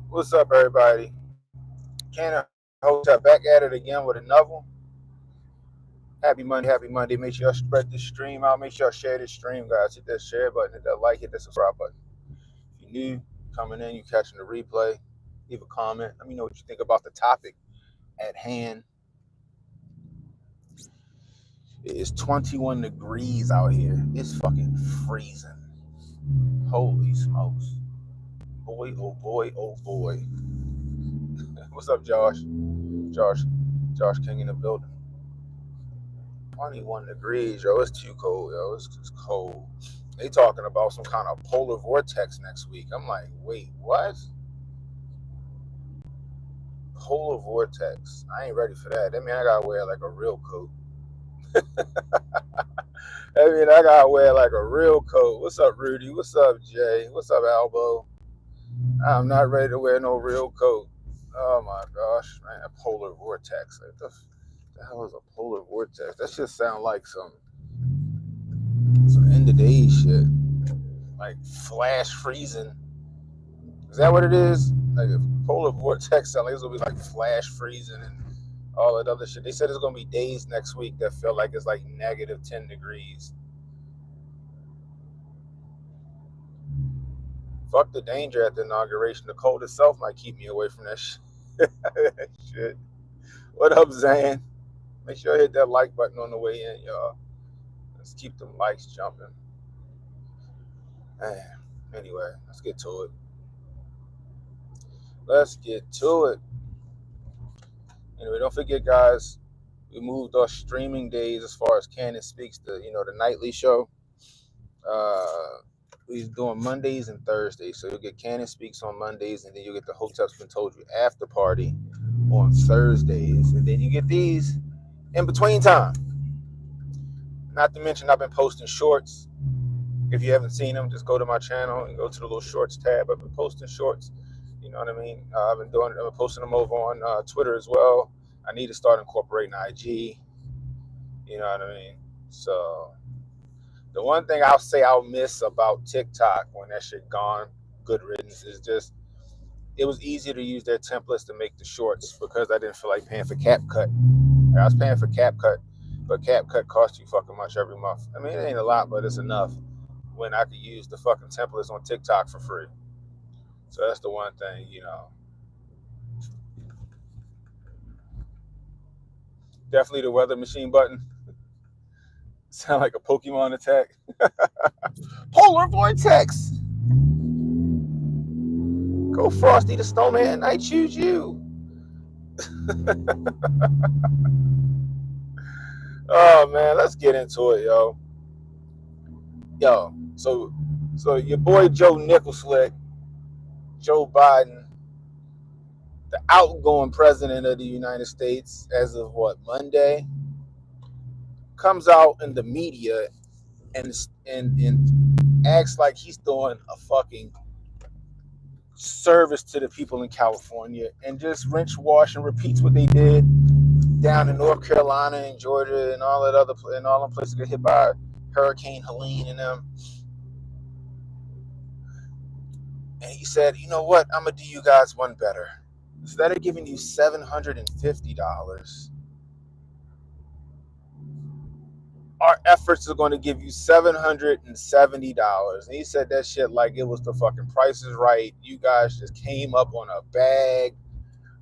What's up, everybody? Cannon Hotep back at it again with another one. Happy Monday, happy Monday. Make sure y'all spread this stream out. Make sure y'all share this stream, guys. Hit that share button, hit that like, hit that subscribe button. If you're new, coming in, you catching the replay, leave a comment. Let me know what you think about the topic at hand. It is 21 degrees out here. It's fucking freezing. Holy smokes. Boy, oh boy, oh boy. What's up, Josh? Josh King in the building. 21 degrees, yo. It's too cold, yo. It's cold. They talking about some kind of polar vortex next week. I'm like, wait, what? Polar vortex. I ain't ready for that. That mean I gotta wear like a real coat. I gotta wear like a real coat. What's up, Rudy? What's up, Jay? What's up, Albo? I'm not ready to wear no real coat. Oh my gosh, man, a polar vortex. Like, the hell is a polar vortex? That just sound like some end of days shit. Like flash freezing. Is that what it is? Like a polar vortex sound like it's gonna be like flash freezing and all that other shit. They said it's gonna be days next week that feel like it's like negative 10 degrees. Fuck the danger at the inauguration. The cold itself might keep me away from that shit. What up, Zan? Make sure you hit that like button on the way in, y'all. Let's keep them likes jumping. Man. Anyway, let's get to it. Anyway, don't forget, guys, we moved our streaming days as far as Cannon Speaks, the nightly show. We're doing Mondays and Thursdays, so you'll get Cannon Speaks on Mondays, and then you'll get the Hotep's Been Told You after party on Thursdays, and then you get these in between time. Not to mention, I've been posting shorts. If you haven't seen them, just go to my channel and go to the little shorts tab. I've been posting shorts. You know what I mean? I've been posting them over on Twitter as well. I need to start incorporating IG. You know what I mean? So the one thing I'll say I'll miss about TikTok when that shit gone, good riddance, is just it was easier to use their templates to make the shorts because I didn't feel like paying for CapCut. I was paying for CapCut, but CapCut costs you fucking much every month. I mean, it ain't a lot, but it's enough when I could use the fucking templates on TikTok for free. So that's the one thing, Definitely the weather machine button. Sound like a Pokemon attack. Polar vortex. Go Frosty the Snowman. I choose you. Oh man, let's get into it, yo. So your boy Joe Nicholslick, Joe Biden, the outgoing president of the United States, as of Monday, comes out in the media and acts like he's doing a fucking service to the people in California and just rinse, wash, and repeats what they did down in North Carolina and Georgia and all them places get hit by Hurricane Helene and them. And he said, you know what? I'm gonna do you guys one better. Instead of giving you $750, our efforts are going to give you $770. And he said that shit like it was the fucking Price is Right. You guys just came up on a bag.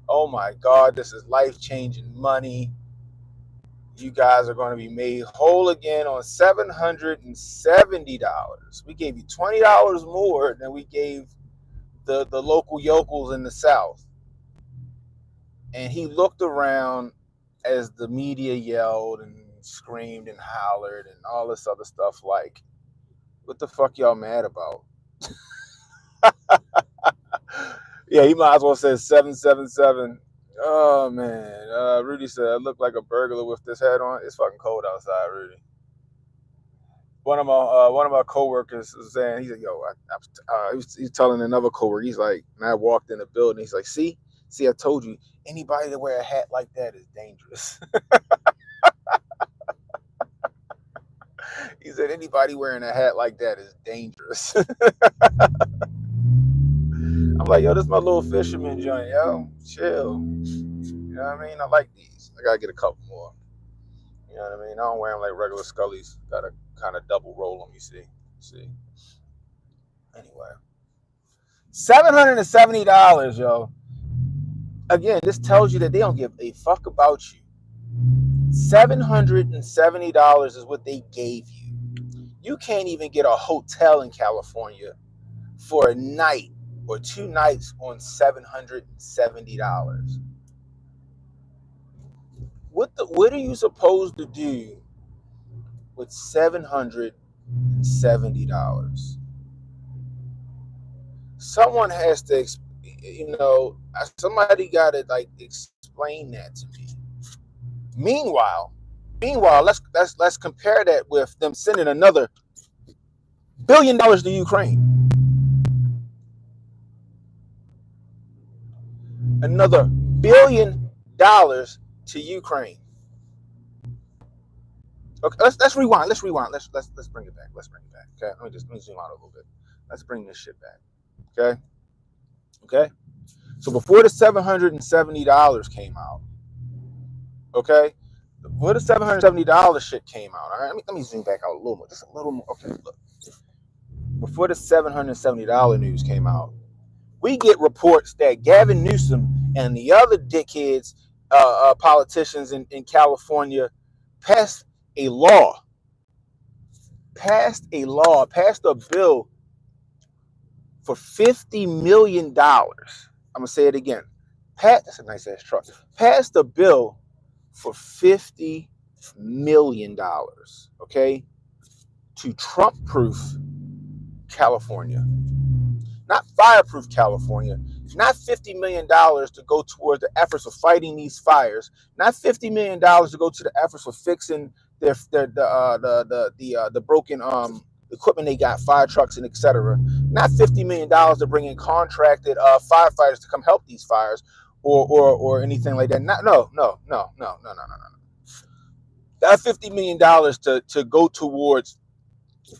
Oh my God, this is life-changing money. You guys are going to be made whole again on $770. We gave you $20 more than we gave the local yokels in the South. And he looked around as the media yelled and screamed and hollered and all this other stuff like, what the fuck y'all mad about? Yeah, he might as well say 777. Oh man, Rudy said I look like a burglar with this hat on. It's fucking cold outside, Rudy. One of my coworkers was saying, he's like, yo, he's telling another coworker, he's like, and I walked in the building, he's like, see, I told you, anybody that wear a hat like that is dangerous. He said, anybody wearing a hat like that is dangerous. I'm like, yo, this is my little fisherman joint, yo. Chill. You know what I mean? I like these. I gotta get a couple more. You know what I mean? I don't wear them like regular Scullies. Gotta kind of double roll them, you see. Anyway. $770, yo. Again, this tells you that they don't give a fuck about you. $770 is what they gave you. You can't even get a hotel in California for a night or 2 nights on $770. What are you supposed to do with $770? Someone has to, somebody got to like explain that to me. Meanwhile, let's compare that with them sending another $1 billion to Ukraine. Another $1 billion to Ukraine. Okay, let's rewind. Let's bring it back. Okay, let me zoom out a little bit. Let's bring this shit back. Okay. So before the $770 came out, okay, before the $770 shit came out, all right. Let me zoom back out a little more, just a little more. Okay, look. Before the $770 news came out, we get reports that Gavin Newsom and the other dickheads, politicians in California, passed a bill for $50 million. I'm gonna say it again. That's a nice ass truck. Passed a bill for $50 million. Okay, to Trump-proof California. Not fireproof California, not $50 million to go towards the efforts of fighting these fires, not $50 million to go to the efforts of fixing the broken equipment they got, fire trucks and etc. Not $50 million to bring in contracted firefighters to come help these fires or anything like that. No. That $50 million to go towards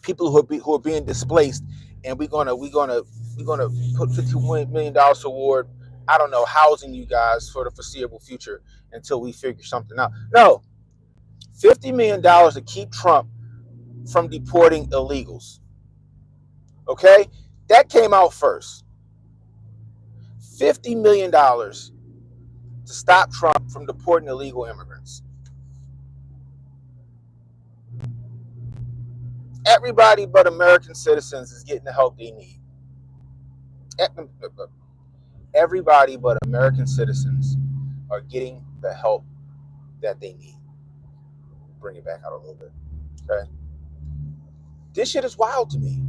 people who are being displaced, and we're gonna put $50 million toward, I don't know, housing you guys for the foreseeable future until we figure something out. No, $50 million to keep Trump from deporting illegals. Okay, that came out first. $50 million to stop Trump from deporting illegal immigrants. Everybody but American citizens is getting the help they need. Everybody but American citizens are getting the help that they need. Bring it back out a little bit. Okay. This shit is wild to me.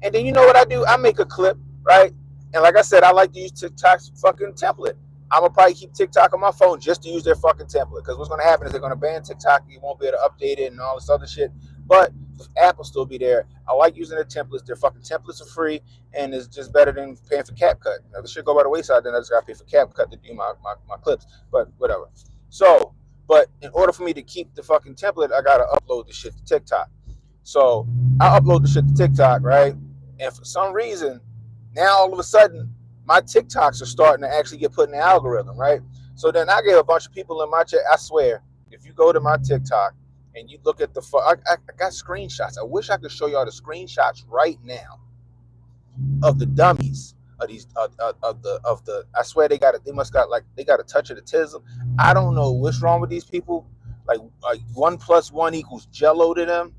And then you know what I do? I make a clip, right? And like I said, I like to use TikTok's fucking template. I'm gonna probably keep TikTok on my phone just to use their fucking template. Because what's gonna happen is they're gonna ban TikTok. You won't be able to update it and all this other shit. But the app will still be there. I like using their templates. Their fucking templates are free, and it's just better than paying for CapCut. Now, this shit go by the wayside, then I just gotta pay for CapCut to do my clips. But whatever. So, but in order for me to keep the fucking template, I gotta upload the shit to TikTok. So I upload the shit to TikTok, right? And for some reason, now all of a sudden, my TikToks are starting to actually get put in the algorithm, right? So then I get a bunch of people in my chat. I swear, if you go to my TikTok and you look at I got screenshots. I wish I could show y'all the screenshots right now of the dummies of these I swear they must got a touch of autism. I don't know what's wrong with these people. Like 1 + 1 = Jello to them.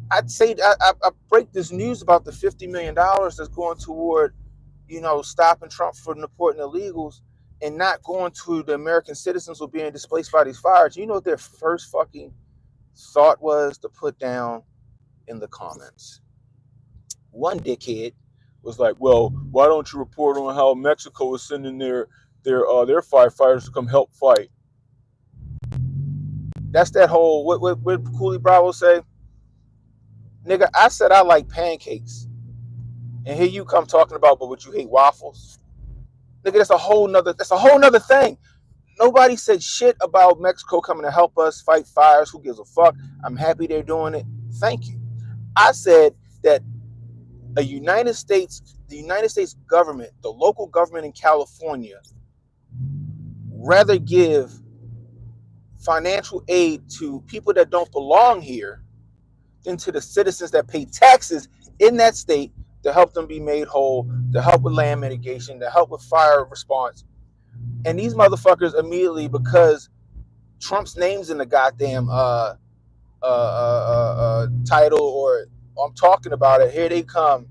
I'd say I break this news about the $50 million that's going toward, stopping Trump from deporting illegals and not going to the American citizens who are being displaced by these fires. You know what their first fucking thought was to put down in the comments? One dickhead was like, "Well, why don't you report on how Mexico is sending their firefighters to come help fight?" That's that whole what Cooley Bravo say? Nigga, I said I like pancakes. And here you come talking about, but would you hate waffles? Nigga, that's a whole nother thing. Nobody said shit about Mexico coming to help us fight fires. Who gives a fuck? I'm happy they're doing it. Thank you. I said that the United States government, the local government in California, rather give financial aid to people that don't belong here than to the citizens that pay taxes in that state to help them be made whole, to help with land mitigation, to help with fire response. And these motherfuckers immediately, because Trump's name's in the goddamn title, or I'm talking about it, here they come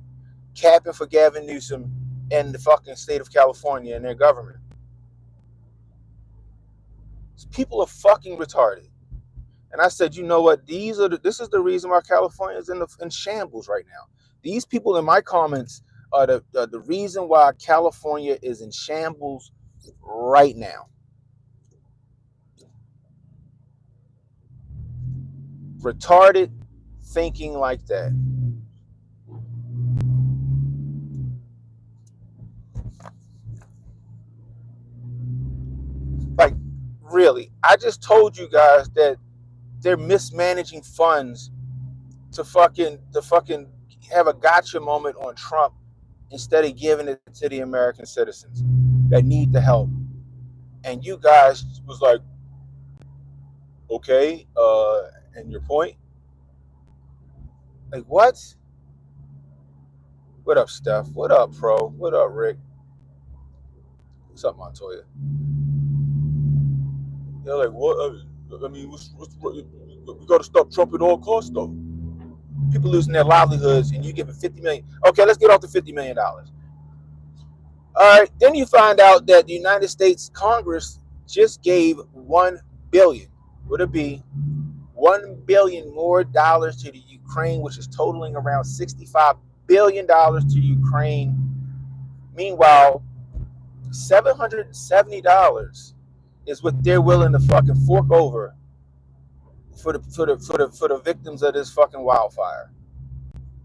capping for Gavin Newsom and the fucking state of California and their government. People are fucking retarded. And I said, you know what? This is the reason why California is in shambles right now. These people in my comments are the reason why California is in shambles right now. Retarded thinking like that. Like, really, I just told you guys that they're mismanaging funds to fucking have a gotcha moment on Trump instead of giving it to the American citizens that need the help. And you guys was like, okay, and your point? Like, what? What up, Steph? What up, Pro? What up, Rick? What's up, Montoya? They're like, what? I mean, we got to stop Trump at all costs, though. People losing their livelihoods, and you give it $50 million. Okay, let's get off the $50 million. All right, then you find out that the United States Congress just gave $1 billion. Would it be $1 billion more dollars to the Ukraine, which is totaling around $65 billion to Ukraine. Meanwhile, $770 is what they're willing to fucking fork over for the victims of this fucking wildfire.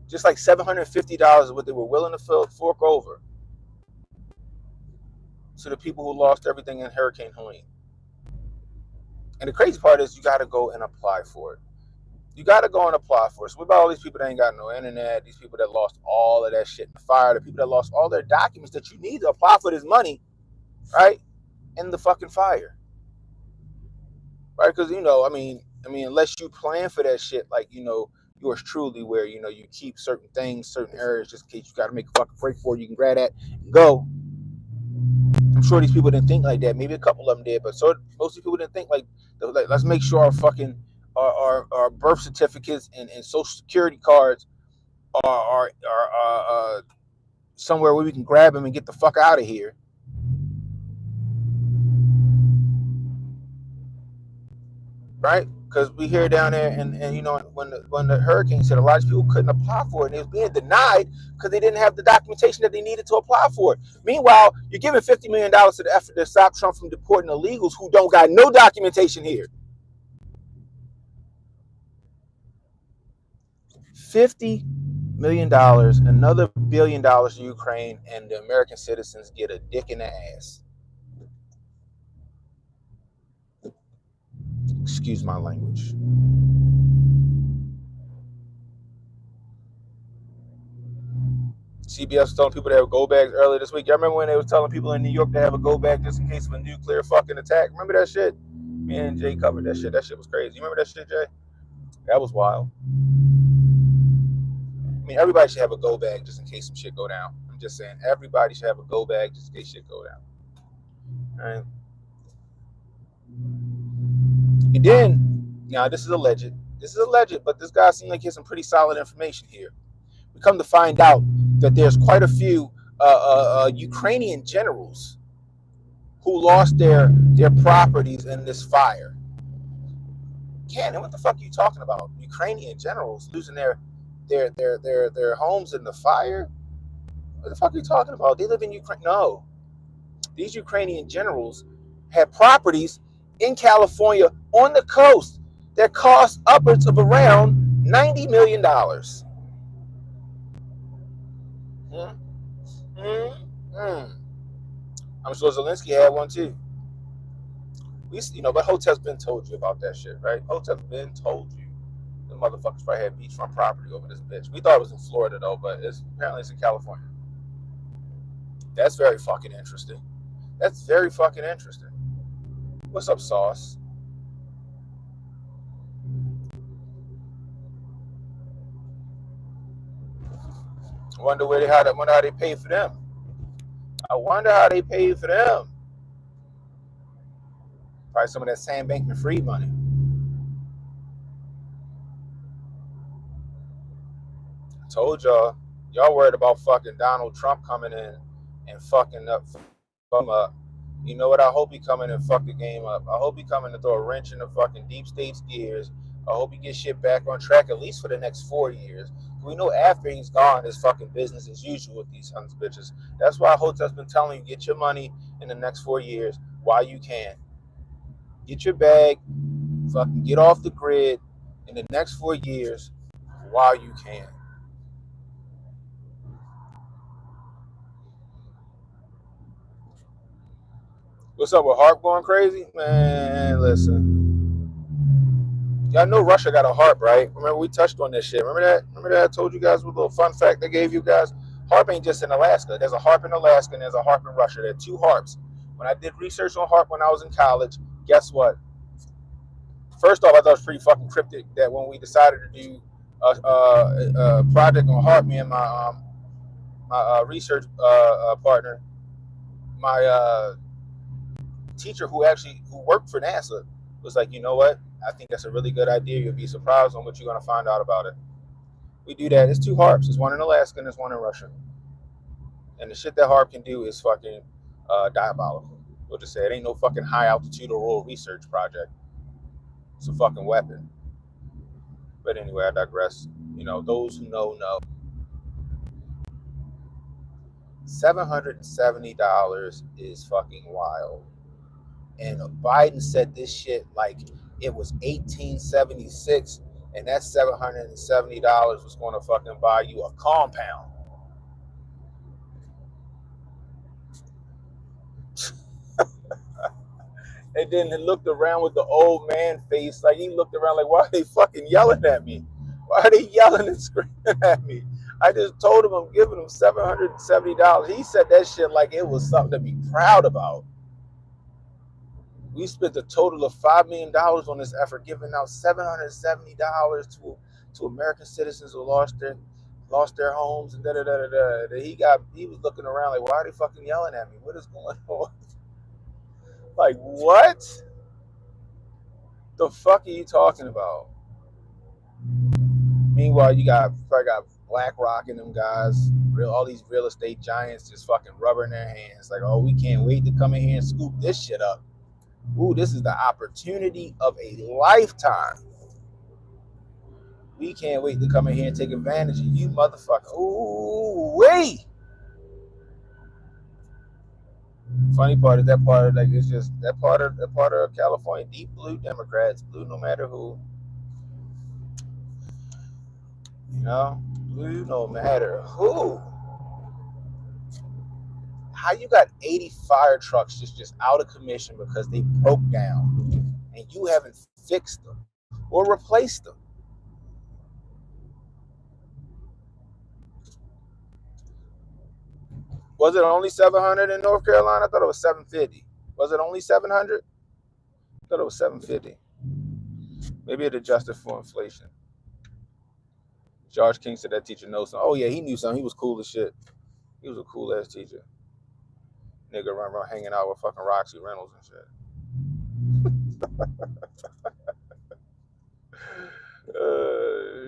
Just like $750 is what they were willing to fork over to the people who lost everything in Hurricane Helene. And the crazy part is you got to go and apply for it. You got to go and apply for it. So what about all these people that ain't got no internet, these people that lost all of that shit in the fire, the people that lost all their documents that you need to apply for this money, right, in the fucking fire, right? Because, I mean, unless you plan for that shit, like, yours truly, where, you keep certain things, certain areas, just in case you got to make a fucking break for it, you can grab that and go. I'm sure these people didn't think like that. Maybe a couple of them did, but most of these people didn't think like let's make sure our fucking our birth certificates and social security cards are somewhere where we can grab them and get the fuck out of here. Right? Because we hear down there, and when the hurricane hit, a lot of people couldn't apply for it, and it was being denied because they didn't have the documentation that they needed to apply for it. Meanwhile, you're giving $50 million to the effort to stop Trump from deporting illegals who don't got no documentation here. $50 million, another $1 billion to Ukraine, and the American citizens get a dick in the ass. Excuse my language. CBS was telling people to have go bags earlier this week. Y'all remember when they was telling people in New York to have a go bag just in case of a nuclear fucking attack? Remember that shit? Me and Jay covered that shit. That shit was crazy. You remember that shit, Jay? That was wild. I mean, everybody should have a go bag just in case some shit go down. I'm just saying, everybody should have a go bag just in case shit go down. All right. And then, now this is alleged. This is alleged, but this guy seemed like he has some pretty solid information here. We come to find out that there's quite a few Ukrainian generals who lost their properties in this fire. Cannon, what the fuck are you talking about? Ukrainian generals losing their homes in the fire? What the fuck are you talking about? They live in Ukraine. No. These Ukrainian generals had properties in California on the coast that cost upwards of around $90 million. I'm sure Zelensky had one too. But Hotep's been told you about that shit, right? Hotep's been told you. The motherfuckers probably had beachfront property over this bitch. We thought it was in Florida though, but apparently it's in California. That's very fucking interesting. That's very fucking interesting. What's up, Sauce? I wonder how they pay for them. I wonder how they paid for them. Probably some of that Sam Bankman-Fried money. I told y'all worried about fucking Donald Trump coming in and fucking up. You know what? I hope he come in and fuck the game up. I hope he come in and throw a wrench in the fucking deep state's gears. I hope he gets shit back on track at least for the next 4 years. We know after he's gone, it's fucking business as usual with these sons of bitches. That's why Hotep's been telling you, get your money in the next 4 years while you can. Get your bag, fucking get off the grid in the next 4 years while you can. What's up with HARP going crazy? Man, listen. Y'all know Russia got a HARP, right? Remember we touched on this shit. Remember that? Remember that I told you guys with a little fun fact I gave you guys? HARP ain't just in Alaska. There's a HARP in Alaska and there's a HARP in Russia. There are two HARPs. When I did research on HARP when I was in college, guess what? First off, I thought it was pretty fucking cryptic that when we decided to do a project on HARP, me and my research partner, my teacher who worked for NASA was like, you know what? I think that's a really good idea. You'll be surprised on what you're gonna find out about it. We do that. It's two HARPs. There's one in Alaska and there's one in Russia. And the shit that HARP can do is fucking diabolical. We'll just say it ain't no fucking high altitude oral research project. It's a fucking weapon. But anyway, I digress. Those who know. $770 is fucking wild. And Biden said this shit like it was 1876, and that $770 was going to fucking buy you a compound. And then he looked around with the old man face, like he looked around like, why are they fucking yelling at me? Why are they yelling and screaming at me? I just told him I'm giving him $770. He said that shit like it was something to be proud about. We spent a total of $5 million on this effort, giving out $770 to American citizens who lost their homes and da da da da da. He was looking around like, why are they fucking yelling at me? What is going on? Like, what the fuck are you talking about? Meanwhile, you got BlackRock and them guys, all these real estate giants just fucking rubbing their hands. Like, oh, we can't wait to come in here and scoop this shit up. Ooh, this is the opportunity of a lifetime. We can't wait to come in here and take advantage of you, motherfucker. Ooh, wait. Funny part is that part of it's just that part of California, deep blue Democrats, blue no matter who. Blue no matter who. How you got 80 fire trucks just out of commission because they broke down and you haven't fixed them or replaced them? Was it only 700 in North Carolina? I thought it was 750. Was it only 700? I thought it was 750. Maybe it adjusted for inflation. George King said that teacher knows something. Oh yeah, he knew something. He was cool as shit. He was a cool ass teacher. Nigga run around hanging out with fucking Roxy Reynolds and shit.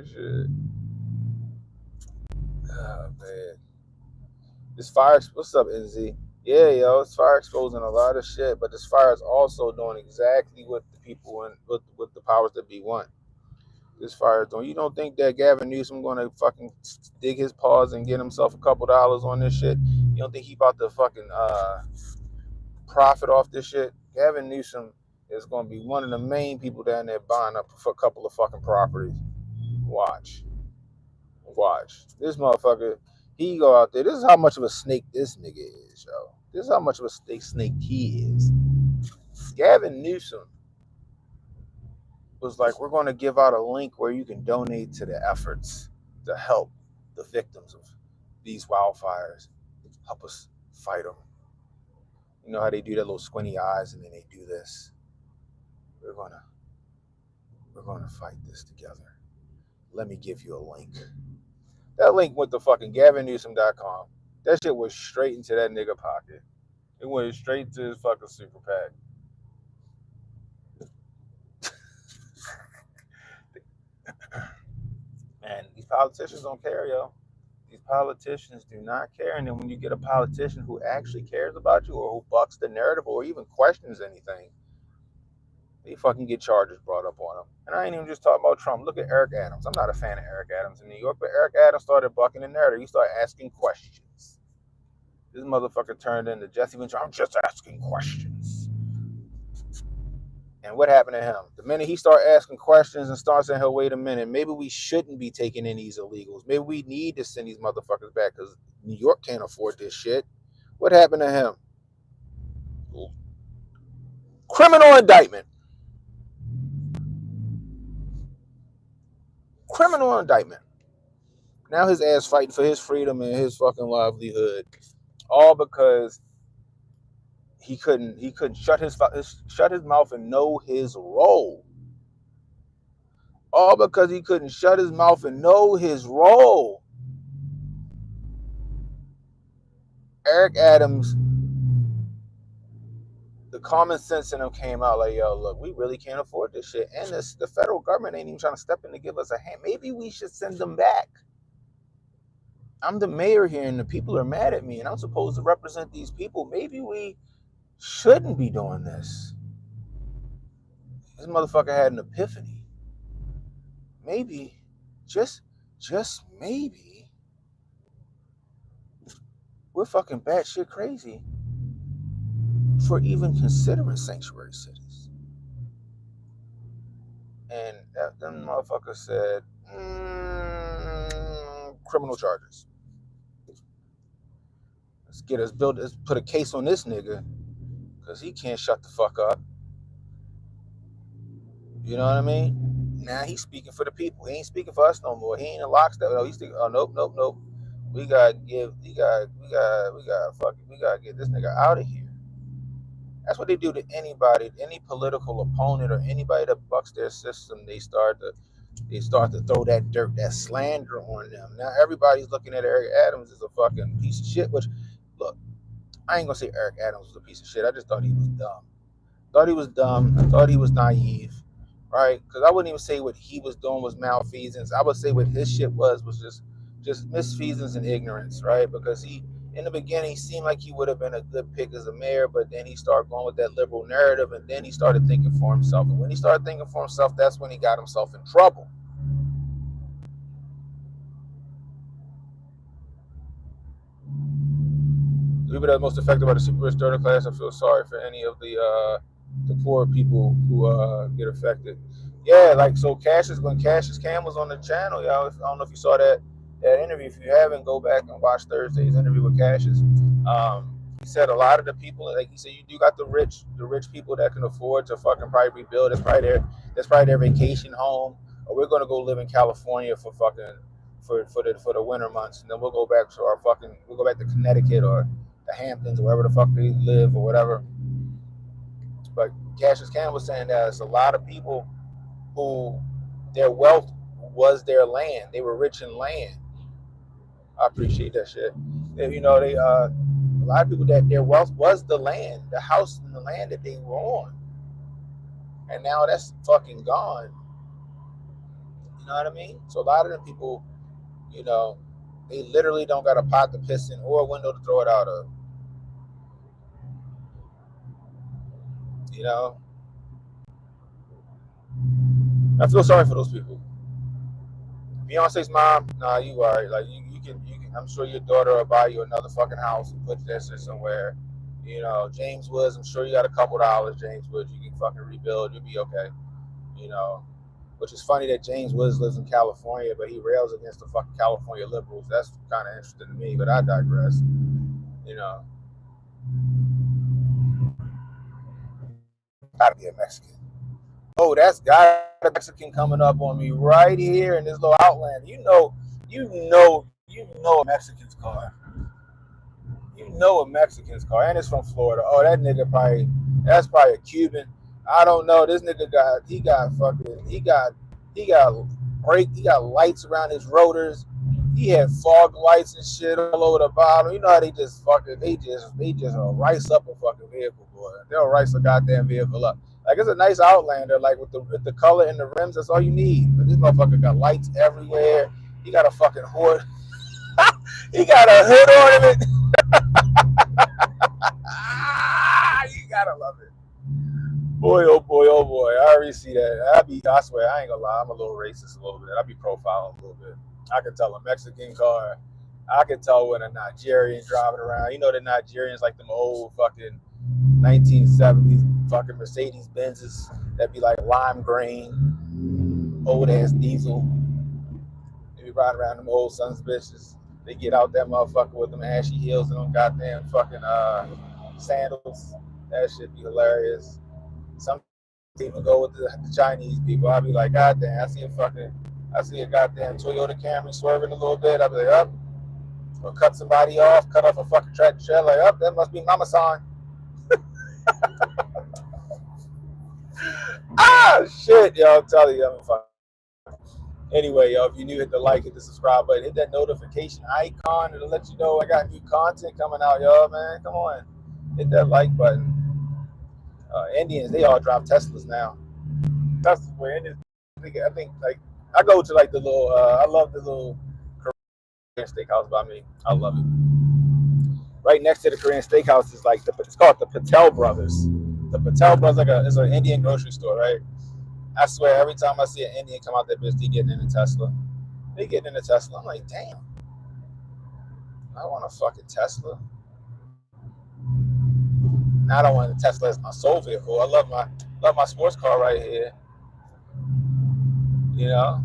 Shit. Oh man. This fire. What's up, NZ? Yeah, yo, this fire exposing a lot of shit, but this fire is also doing exactly what the people and what the powers that be want. This fire is doing. You don't think that Gavin Newsom gonna fucking dig his paws and get himself a couple dollars on this shit? You don't think he about to fucking profit off this shit? Gavin Newsom is gonna be one of the main people down there buying up for a couple of fucking properties. Watch. This motherfucker, he go out there. This is how much of a snake this nigga is, yo. This is how much of a snake he is. Gavin Newsom was like, we're going to give out a link where you can donate to the efforts to help the victims of these wildfires, help us fight them. You know how they do their little squinty eyes and then they do this. We're gonna fight this together. Let me give you a link. That link went to fucking GavinNewsom.com. That shit was straight into that nigga pocket. It went straight to his fucking super PAC. Man, these politicians don't care, yo. These politicians do not care. And then when you get a politician who actually cares about you or who bucks the narrative or even questions anything, they fucking get charges brought up on them. And I ain't even just talking about Trump. Look at Eric Adams. I'm not a fan of Eric Adams in New York, but Eric Adams started bucking the narrative. He started asking questions. This motherfucker turned into Jesse Ventura. I'm just asking questions. And what happened to him? The minute he started asking questions and starts saying, hey, wait a minute, maybe we shouldn't be taking in these illegals. Maybe we need to send these motherfuckers back because New York can't afford this shit. What happened to him? Criminal indictment. Criminal indictment. Now his ass fighting for his freedom and his fucking livelihood, all because he couldn't shut his mouth and know his role. All because he couldn't shut his mouth and know his role. Eric Adams, the common sense in him came out like, yo, look, we really can't afford this shit. And the federal government ain't even trying to step in to give us a hand. Maybe we should send them back. I'm the mayor here and the people are mad at me and I'm supposed to represent these people. Maybe we shouldn't be doing this. This motherfucker had an epiphany. Maybe, just maybe, we're fucking batshit crazy for even considering sanctuary cities. And that motherfucker said, criminal charges. Let's put a case on this nigga, because he can't shut the fuck up. You know what I mean? Now he's speaking for the people. He ain't speaking for us no more. He ain't in lockstep. No, he's thinking, oh nope. We gotta get this nigga out of here. That's what they do to anybody, any political opponent or anybody that bucks their system. They start to throw that dirt, that slander on them. Now everybody's looking at Eric Adams as a fucking piece of shit. Which, look, I ain't gonna say Eric Adams was a piece of shit. I just thought he was dumb. I thought he was naive, right? Because I wouldn't even say what he was doing was malfeasance. I would say what his shit was just misfeasance and ignorance, right? Because he, in the beginning, seemed like he would have been a good pick as a mayor, but then he started going with that liberal narrative, and then he started thinking for himself. And when he started thinking for himself, that's when he got himself in trouble. The people that are most affected by the super rich third class, I feel sorry for any of the poor people who get affected. Yeah, like so when Cassius Cam was on the channel, y'all. I don't know if you saw that interview. If you haven't, go back and watch Thursday's interview with Cassius. He said a lot of the people, like he said, you do got the rich people that can afford to fucking probably rebuild. That's probably their vacation home. Or we're gonna go live in California for the winter months, and then we'll go back to Connecticut or the Hamptons or wherever the fuck they live or whatever. But Cassius Cam was saying that it's a lot of people who their wealth was their land. They were rich in land. I appreciate that shit. You know, a lot of people that their wealth was the land, the house and the land that they were on. And now that's fucking gone. You know what I mean? So a lot of them people, you know, they literally don't got a pot to piss in or a window to throw it out of. You know? I feel sorry for those people. Beyonce's mom, nah, you alright. Like you can. I'm sure your daughter will buy you another fucking house and put that shit somewhere. You know, James Woods, I'm sure you got a couple dollars. James Woods, you can fucking rebuild. You'll be okay. You know, which is funny that James Woods lives in California, but he rails against the fucking California liberals. That's kind of interesting to me, but I digress. You know. Gotta be a Mexican. Oh, that's got a Mexican coming up on me right here in this little outland. You know a Mexican's car. You know a Mexican's car, and it's from Florida. Oh, that nigga that's probably a Cuban. I don't know. This nigga he got lights around his rotors. He had fog lights and shit all over the bottom. You know how they just rice up a fucking vehicle, boy. They'll rice a goddamn vehicle up. Like it's a nice Outlander, like with the color and the rims. That's all you need. But this motherfucker got lights everywhere. He got a fucking hood. He got a hood ornament. You gotta love it. Boy, oh boy, oh boy. I already see that. I swear, I ain't gonna lie. I'm a little racist a little bit. I be profiling a little bit. I can tell a Mexican car. I can tell when a Nigerian driving around. You know the Nigerians like them old fucking 1970s fucking Mercedes Benzes that be like lime green, old ass diesel. They be riding around them old sons of bitches. They get out that motherfucker with them ashy heels and them goddamn fucking sandals. That shit be hilarious. Some people go with the Chinese people. I'll be like, God damn, I see a goddamn Toyota Camry swerving a little bit. I'll be like, up. Or cut somebody off, cut off a fucking tractor trailer. Like, up, that must be Mama San. Shit, yo, I'm telling you, I'm fucking. Anyway, yo, if you're new, hit the like, hit the subscribe button, hit that notification icon. It'll let you know I got new content coming out, yo, man. Come on. Hit that like button. Indians, they all drive Teslas now. That's where Indians, I think, like, I go to, like, the little, I love the little Korean steakhouse by me. I love it. Right next to the Korean steakhouse is, like, it's called the Patel Brothers. The Patel Brothers is an Indian grocery store, right? I swear, every time I see an Indian come out that bitch, they getting in a Tesla. They getting in a Tesla. I'm like, damn. I want a fucking Tesla. Now I don't want a Tesla as my sole vehicle. I love my sports car right here. You know.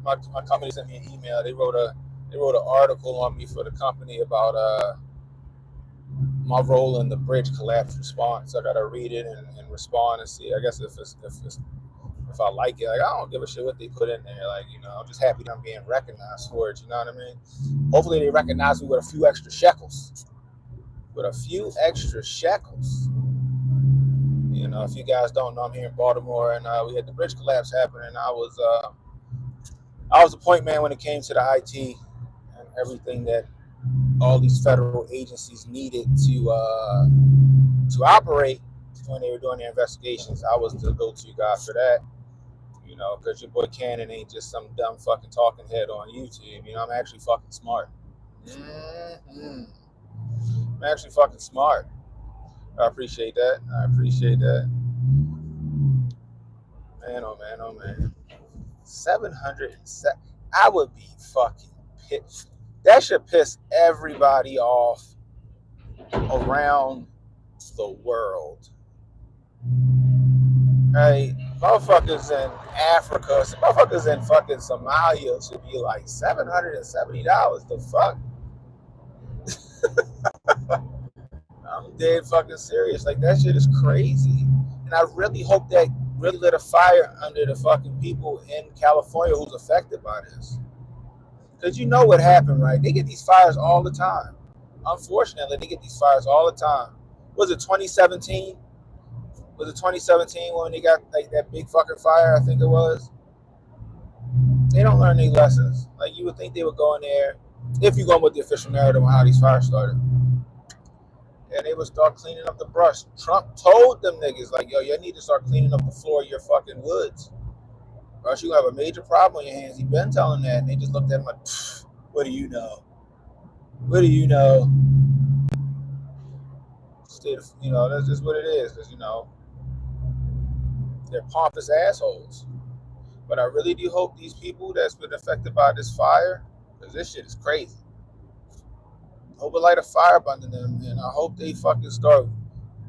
My company sent me an email. They wrote an article on me for the company about my role in the bridge collapse response. I gotta read it and respond and see. I guess if I like it, like I don't give a shit what they put in there. Like, you know, I'm just happy that I'm being recognized for it. You know what I mean? Hopefully they recognize me with a few extra shekels. You know, if you guys don't know, I'm here in Baltimore, and we had the bridge collapse happen, and I was a point man when it came to the IT and everything that all these federal agencies needed to operate when they were doing their investigations. I was the go-to guy for that, you know, because your boy Cannon ain't just some dumb fucking talking head on YouTube. You know, I'm actually fucking smart. I'm actually fucking smart. I appreciate that. Man, oh man, oh man. 707. I would be fucking pissed. That should piss everybody off around the world. Right? Motherfuckers in Africa, motherfuckers in fucking Somalia should be like $770. The fuck? I'm dead fucking serious. Like, that shit is crazy. And I really hope that really lit a fire under the fucking people in California who's affected by this. Because you know what happened, right? They get these fires all the time. Unfortunately, they get these fires all the time. Was it 2017? Was it 2017 when they got like that big fucking fire? I think it was. They don't learn any lessons. Like, you would think they would go in there, if you're going with the official narrative on how these fires started, and they would start cleaning up the brush. Trump told them niggas, like, yo, you need to start cleaning up the floor of your fucking woods. Or else you have a major problem on your hands. He been telling that, and they just looked at him like, what do you know? What do you know? You know, that's just what it is. Because, you know, they're pompous assholes. But I really do hope these people that's been affected by this fire, because this shit is crazy, I hope it light a fire under them, and I hope they fucking start,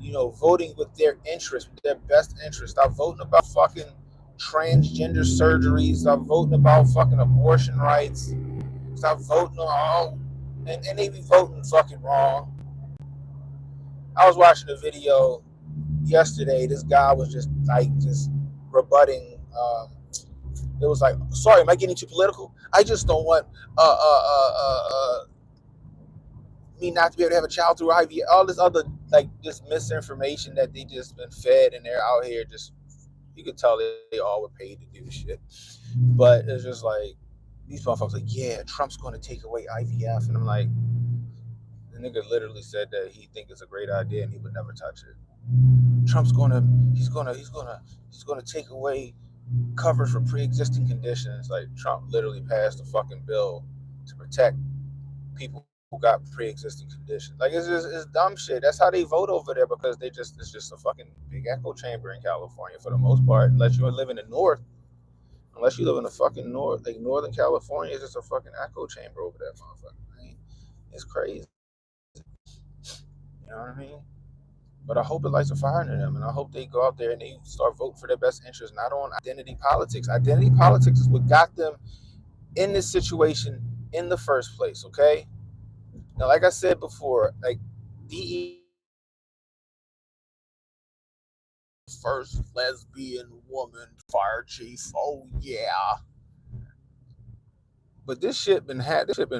you know, voting with their interest, with their best interest. Stop voting about fucking transgender surgeries. Stop voting about fucking abortion rights. Stop voting on all, and they be voting fucking wrong. I was watching a video yesterday, this guy was just rebutting. It was like, sorry, am I getting too political? I just don't want me not to be able to have a child through IVF. All this other just misinformation that they just been fed, and they're out here just, you could tell they all were paid to do the shit. But it's just like these motherfuckers like, yeah, Trump's going to take away IVF, and I'm like, the nigga literally said that he think it's a great idea and he would never touch it. Trump's he's gonna take away coverage for pre-existing conditions. Like, Trump literally passed a fucking bill to protect people who got pre-existing conditions. Like, it's dumb shit. That's how they vote over there, because it's just a fucking big echo chamber in California for the most part. Unless you live in the north, unless you live in the fucking north, like Northern California, is just a fucking echo chamber over that motherfucker. Right? It's crazy. You know what I mean? But I hope it lights a fire in them, and I hope they go out there and they start voting for their best interests, not on identity politics. Identity politics is what got them in this situation in the first place, okay? Now, like I said before, like, DE, first lesbian woman fire chief, oh yeah. But this shit been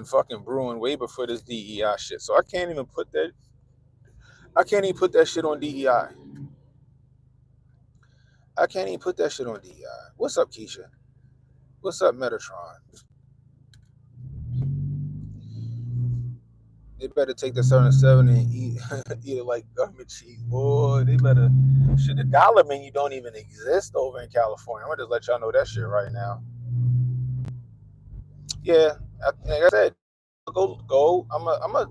fucking brewing way before this DEI shit. So I can't even put that shit on DEI. I can't even put that shit on DEI. What's up, Keisha? What's up, Metatron? They better take the 7-7 and eat it like government cheese. Boy, they better. Shit, the dollar menu don't even exist over in California. I'm gonna just let y'all know that shit right now. Yeah, like I said, go. I'm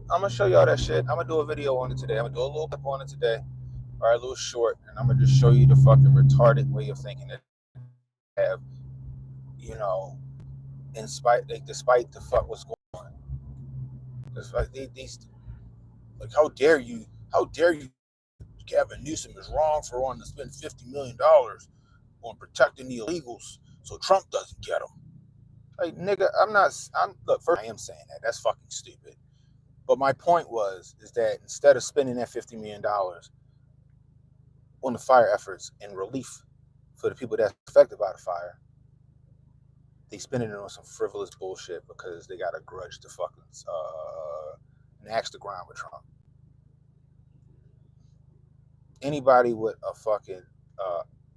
gonna show y'all that shit. I'm gonna do a video on it today. I'm gonna do a little clip on it today. All right, a little short, and I'm gonna just show you the fucking retarded way of thinking that they have, despite the fuck what's going on. It's like these, like, how dare you, Gavin Newsom is wrong for wanting to spend $50 million on protecting the illegals so Trump doesn't get them. Like, nigga, look, first, I am saying that. That's fucking stupid. But my point is that instead of spending that $50 million on the fire efforts and relief for the people that's affected by the fire, they spending it on some frivolous bullshit because they got a grudge to fucking axe the ground with Trump. Anybody with a fucking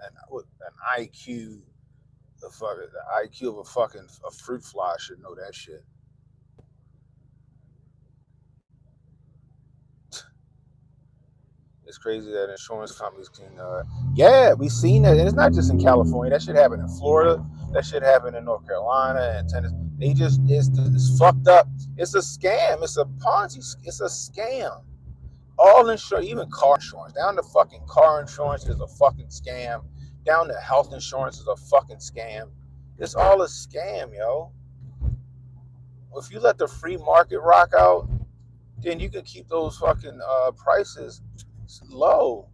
an IQ, the IQ of a fruit fly should know that shit. It's crazy that insurance companies can. Yeah, we've seen that, and it's not just in California. That shit happened in Florida. That shit happened in North Carolina and Tennessee. It's fucked up. It's a scam. It's a Ponzi. It's a scam. All insurance, even car insurance, down to fucking car insurance is a fucking scam. Down to health insurance is a fucking scam. It's all a scam, yo. If you let the free market rock out, then you can keep those fucking prices low.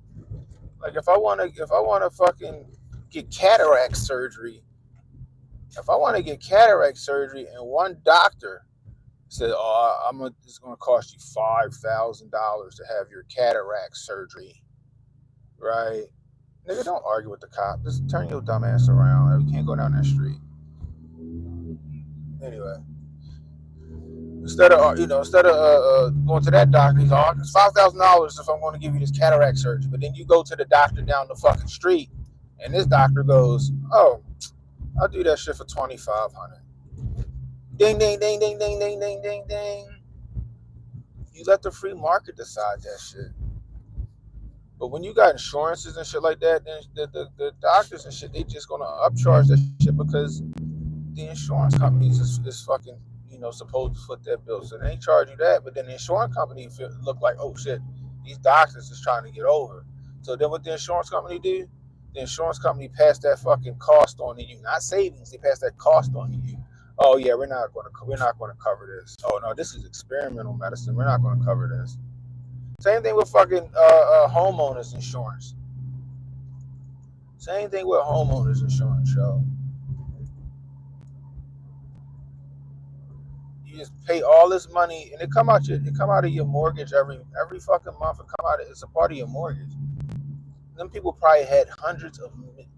Like, if I want to fucking get cataract surgery, and one doctor said, "Oh, it's going to cost you $5,000 to have your cataract surgery," right? Nigga, don't argue with the cop. Just turn your dumb ass around. You can't go down that street. Anyway, instead of going to that doctor, he's like, "It's $5,000 if I'm going to give you this cataract surgery." But then you go to the doctor down the fucking street, and this doctor goes, "Oh, I'll do that shit for $2,500. Ding, ding, ding, ding, ding, ding, ding, ding, ding. You let the free market decide that shit. But when you got insurances and shit like that, then the doctors and shit, they just gonna upcharge that shit because the insurance companies is fucking, supposed to foot that bill. So they charge you that, but then the insurance company look like, oh shit, these doctors is trying to get over. So then what the insurance company do? The insurance company pass that fucking cost on to you, not savings. They pass that cost on to you. Oh yeah, we're not going to cover this. Oh no, this is experimental medicine. We're not going to cover this. Same thing with fucking homeowners insurance. Same thing with homeowners insurance, yo. You just pay all this money, and it come out of your mortgage every fucking month. It's a part of your mortgage. them people probably had not hundreds of millions,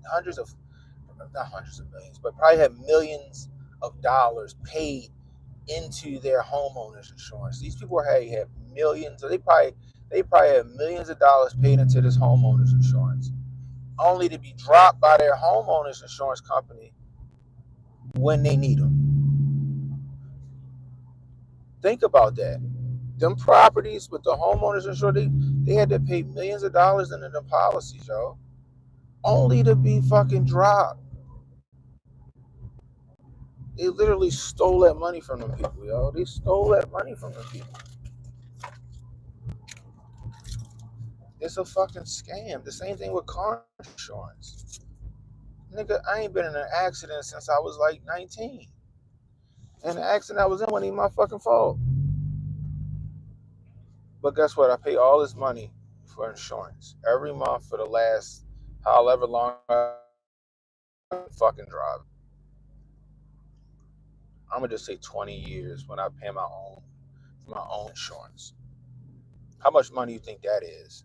but probably had millions of dollars paid into their homeowners insurance. These people had millions, or they probably had millions of dollars paid into this homeowners insurance, only to be dropped by their homeowners insurance company when they need them. Think about that. Them properties with the homeowners insurance, they had to pay millions of dollars into the policies, y'all, only to be fucking dropped. They literally stole that money from them people, yo. They stole that money from them people. It's a fucking scam. The same thing with car insurance. Nigga, I ain't been in an accident since I was like 19. And the accident I was in wasn't even my fucking fault. But guess what? I pay all this money for insurance every month for the last however long I've been fucking driving. I'm gonna just say 20 years when I pay my own insurance. How much money do you think that is?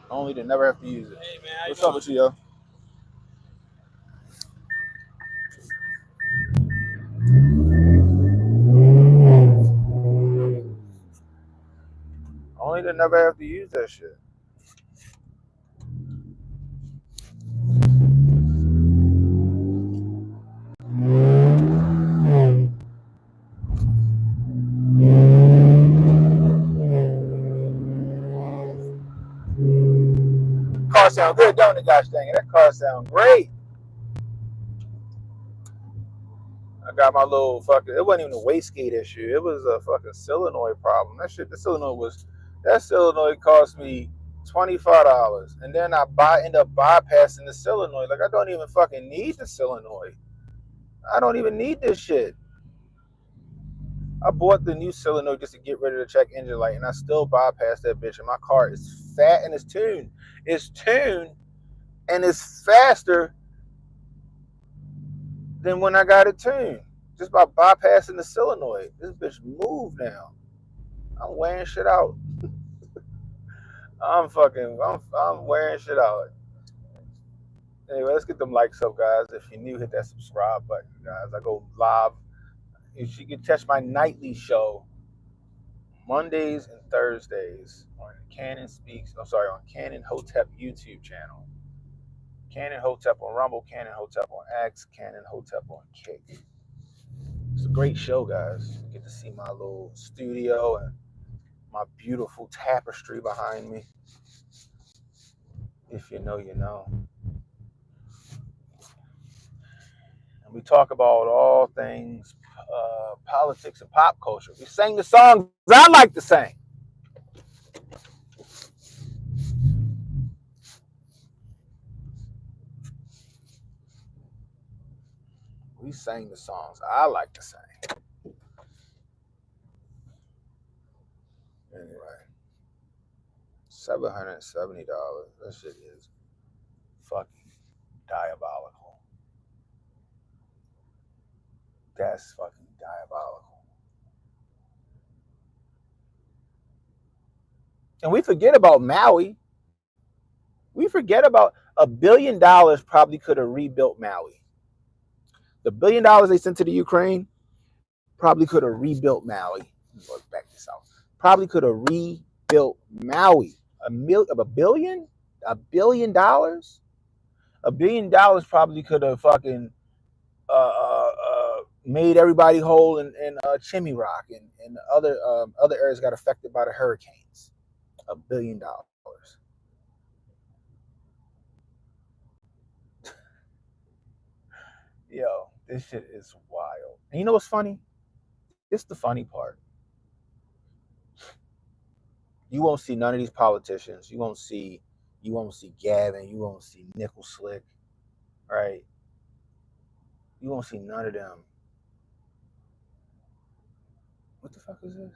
Only to never have to use it. Hey man, what's up with you, yo? Only to never have to use that shit. Car sound good, don't it? Gosh dang it, that car sound great. I got my little fucking. It wasn't even a wastegate issue. It was a fucking solenoid problem. That solenoid cost me $25, and then end up bypassing the solenoid. Like I don't even fucking need the solenoid. I don't even need this shit. I bought the new solenoid just to get rid of the check engine light, and I still bypassed that bitch. And my car is fat and it's tuned. It's tuned, and it's faster than when I got it tuned. Just by bypassing the solenoid. This bitch moved now. I'm wearing shit out. I'm wearing shit out. Anyway, let's get them likes up, guys. If you're new, hit that subscribe button, guys. I go live. If you can catch my nightly show Mondays and Thursdays on on Canon Hotep YouTube channel. Canon Hotep on Rumble, Canon Hotep on X, Canon Hotep on Kick. It's a great show, guys. You get to see my little studio and my beautiful tapestry behind me. If you know, you know. And we talk about all things politics and pop culture. We sing the songs I like to sing. We sang the songs I like to sing. Anyway, $770. That shit is fucking diabolical. That's fucking diabolical. And we forget about Maui. We forget about $1 billion probably could have rebuilt Maui. The $1 billion they sent to the Ukraine probably could have rebuilt Maui. Look back this out. Probably could have rebuilt Maui. $1 billion? $1 billion? $1 billion probably could have fucking made everybody whole in Chimney Rock and other areas got affected by the hurricanes. $1 billion. Yo, this shit is wild. And you know what's funny? It's the funny part. You won't see none of these politicians. You won't see Gavin. You won't see Nickel Slick, right? You won't see none of them. What the fuck is this?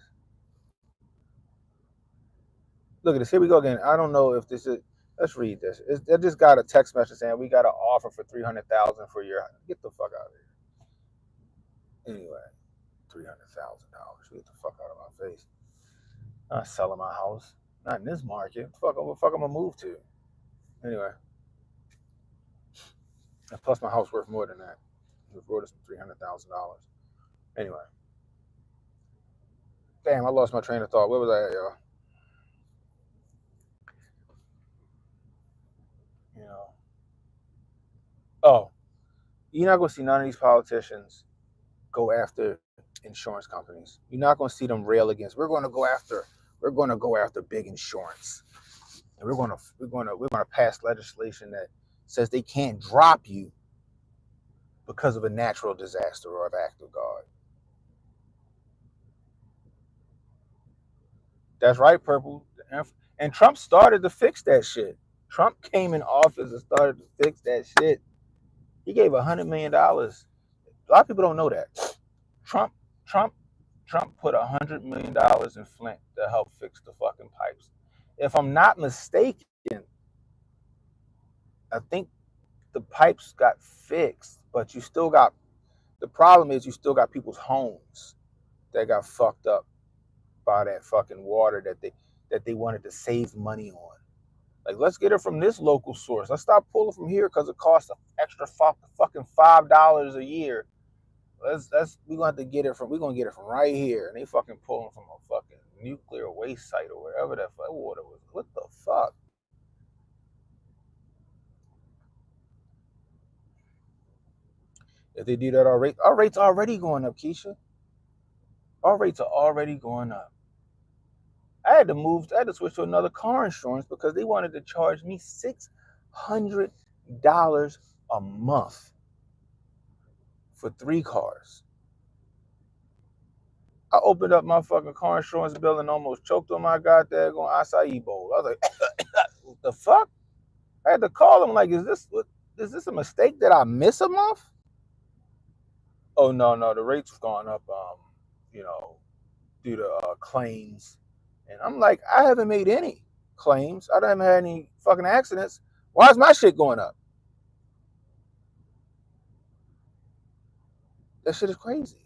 Look at this. Here we go again. I don't know if this is. Let's read this. I just got a text message saying we got an offer for $300,000 for your. Get the fuck out of here. Anyway, $300,000. Get the fuck out of my face. I'm not selling my house. Not in this market. What the fuck I'm gonna move to? Anyway, and plus my house worth more than that. It brought us $300,000. Anyway, damn, I lost my train of thought. Where was I at, y'all? You know, oh, you're not gonna see none of these politicians go after insurance companies. You're not gonna see them rail against. We're gonna go after big insurance, and we're gonna pass legislation that says they can't drop you because of a natural disaster or an act of God. That's right, Purple. And Trump started to fix that shit. Trump came in office and started to fix that shit. He gave $100 million. A lot of people don't know that. Trump, Trump, Trump put $100 million in Flint to help fix the fucking pipes. If I'm not mistaken, I think the pipes got fixed, but you still got the problem is you still got people's homes that got fucked up by that fucking water that they wanted to save money on. Like, let's get it from this local source. Let's stop pulling from here because it costs an extra fucking $5 a year. We're gonna get it from right here, and they fucking pulling from a fucking nuclear waste site or wherever that water was. What the fuck? If they do that, our rates already going up, Keisha. Our rates are already going up. I had to switch to another car insurance because they wanted to charge me $600 a month for 3 cars. I opened up my fucking car insurance bill and almost choked on my goddamn acai bowl. I was like, what the fuck? I had to call them like, is this a mistake that I miss a month? Oh no, the rates have gone up, you know, due to claims. And I'm like, I haven't made any claims. I haven't had any fucking accidents. Why is my shit going up? That shit is crazy.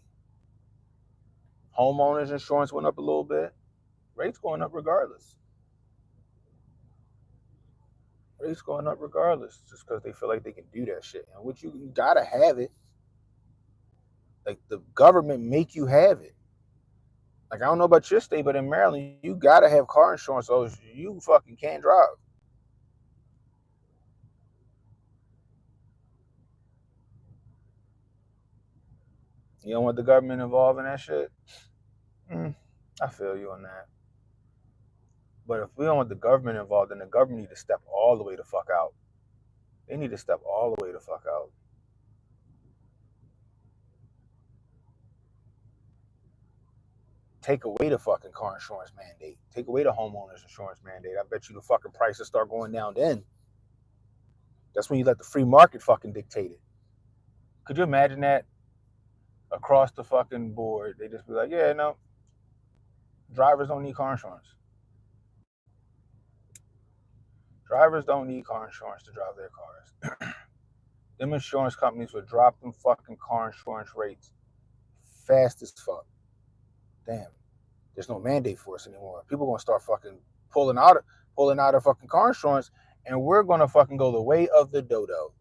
Homeowners insurance went up a little bit. Rates going up regardless. Rates going up regardless, just because they feel like they can do that shit. And which you gotta have it. Like, the government make you have it. Like, I don't know about your state, but in Maryland, you gotta have car insurance, or you fucking can't drive. You don't want the government involved in that shit? I feel you on that. But if we don't want the government involved, then the government need to step all the way the fuck out. They need to step all the way the fuck out. Take away the fucking car insurance mandate. Take away the homeowners insurance mandate. I bet you the fucking prices start going down then. That's when you let the free market fucking dictate it. Could you imagine that across the fucking board? They just be like, yeah, no, drivers don't need car insurance. Drivers don't need car insurance to drive their cars. Them insurance companies would drop them fucking car insurance rates fast as fuck. Damn, there's no mandate for us anymore. People gonna start fucking pulling out of fucking car insurance, and we're gonna fucking go the way of the dodo.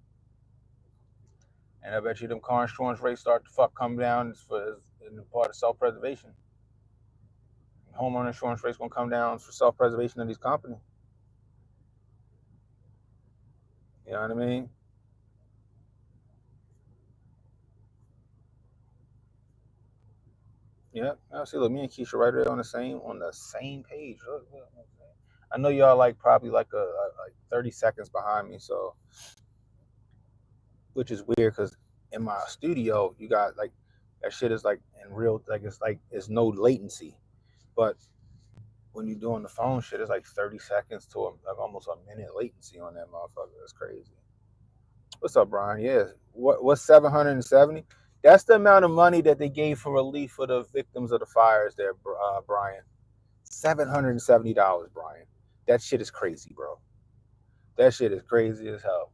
And I bet you them car insurance rates start to fuck come down for in the part of self-preservation. Homeowner insurance rates gonna come down for self-preservation of these companies. You know what I mean? Yeah. I see. Look, me and Keisha right there on the same page. I know y'all like probably like 30 seconds behind me, so which is weird because in my studio you got like that shit is like in real like it's no latency, but when you're doing the phone shit, it's like 30 seconds to like almost a minute latency on that motherfucker. That's crazy. What's up, Brian? Yeah. What's 770? That's the amount of money that they gave for relief for the victims of the fires there, Brian. $770, Brian. That shit is crazy, bro. That shit is crazy as hell.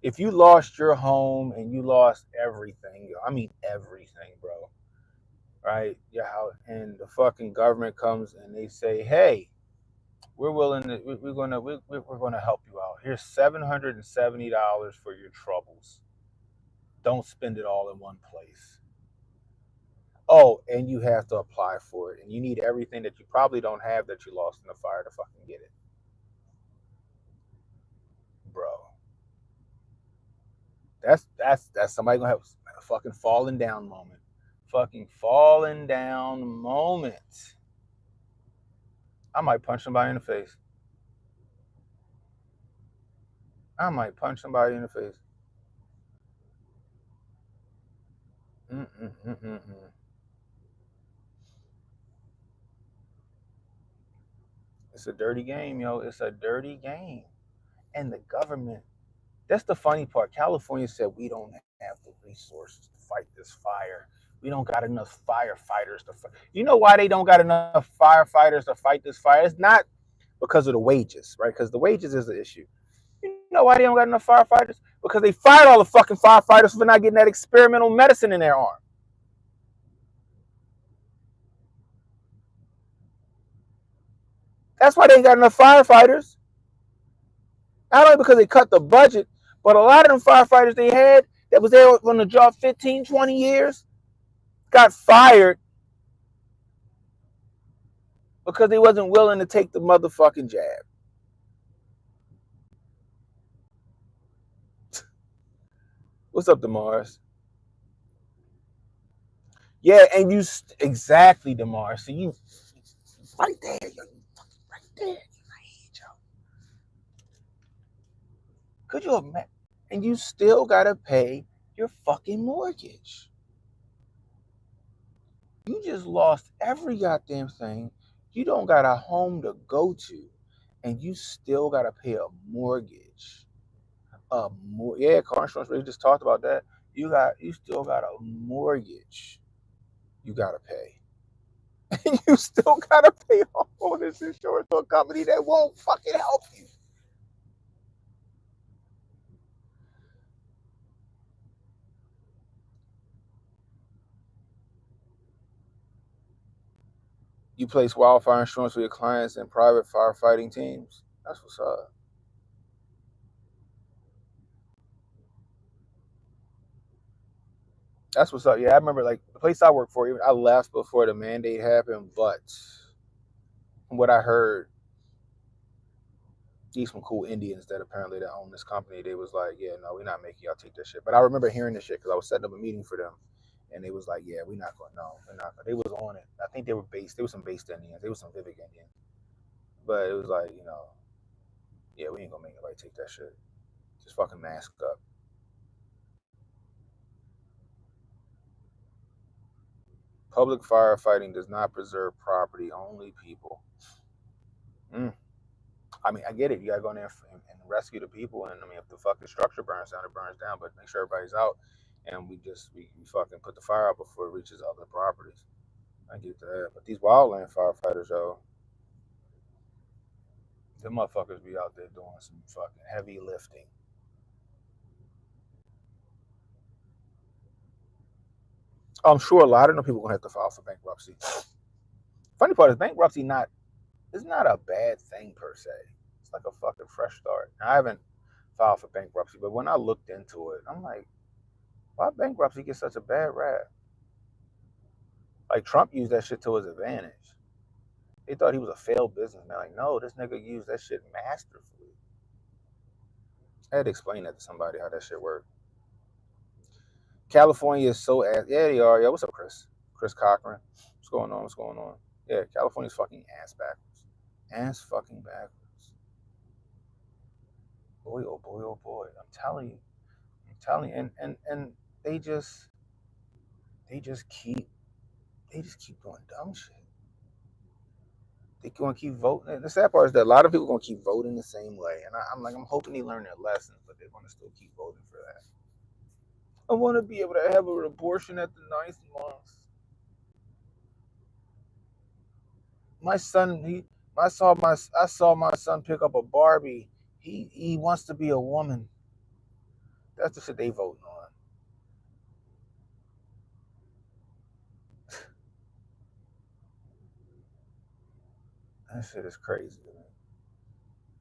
If you lost your home and you lost everything, I mean everything, bro. right? Yeah, and the fucking government comes and they say, hey, we're willing to, we're gonna help you out. Here's $770 for your troubles. Don't spend it all in one place. Oh, and you have to apply for it, and you need everything that you probably don't have that you lost in the fire to fucking get it, bro. That's somebody gonna have a fucking falling down moment, fucking falling down moment. I might punch somebody in the face. I might punch somebody in the face. Mm-mm-mm-mm-mm. It's a dirty game, yo. It's a dirty game, and the government. That's the funny part. California said we don't have the resources to fight this fire. We don't got enough firefighters to fight. You know why they don't got enough firefighters to fight this fire? It's not because of the wages, right? Because the wages is the issue. You know why they don't got enough firefighters? Because they fired all the fucking firefighters for not getting that experimental medicine in their arm. That's why they ain't got enough firefighters. Not only because they cut the budget, but a lot of them firefighters they had that was there on the job 15, 20 years got fired because they wasn't willing to take the motherfucking jab. What's up, Demars? Yeah, and you exactly, Demars. So you right there, yo, right there. Could you imagine? And you still gotta pay your fucking mortgage. You just lost every goddamn thing. You don't got a home to go to, and you still gotta pay a mortgage. Yeah, car insurance. We just talked about that. You still got a mortgage. You gotta pay, and you still gotta pay all this insurance to a company that won't fucking help you. You place wildfire insurance for your clients and private firefighting teams. That's what's up. That's what's up. Yeah, I remember like the place I worked for. I left before the mandate happened, but from what I heard, these some cool Indians that apparently that own this company. They was like, yeah, no, we're not making y'all take this shit. But I remember hearing this shit because I was setting up a meeting for them, and they was like, yeah, we're not going. No, we're not. They was on it. I think they were based. There was some based Indians. There was some Vivek Indians, but it was like, yeah, we ain't gonna make nobody take that shit. Just fucking mask up. Public firefighting does not preserve property, only people. Mm. I mean, I get it. You gotta go in there and rescue the people. And I mean, if the fucking structure burns down, it burns down. But make sure everybody's out, and we fucking put the fire out before it reaches other properties. I get that. But these wildland firefighters, though, them motherfuckers be out there doing some fucking heavy lifting. I'm sure a lot of them people gonna have to file for bankruptcy. Funny part is bankruptcy not it's not a bad thing per se. It's like a fucking fresh start. I haven't filed for bankruptcy, but when I looked into it, I'm like, why bankruptcy get such a bad rap? Like Trump used that shit to his advantage. They thought he was a failed businessman. Like, no, this nigga used that shit masterfully. I had to explain that to somebody how that shit worked. California is so ass. Yeah, they are. Yeah, what's up, Chris? Chris Cochran. What's going on? What's going on? Yeah, California's fucking ass backwards. Ass fucking backwards. Boy, oh boy, oh boy. I'm telling you. I'm telling you. And they just they just keep they just keep doing dumb shit. They gonna keep voting. And the sad part is that a lot of people gonna keep voting the same way. And I'm like, I'm hoping they learn their lessons, but they're gonna still keep voting for that. I want to be able to have an abortion at the ninth month. My son, I saw my son pick up a Barbie. He wants to be a woman. That's the shit they voting on. That shit is crazy, man.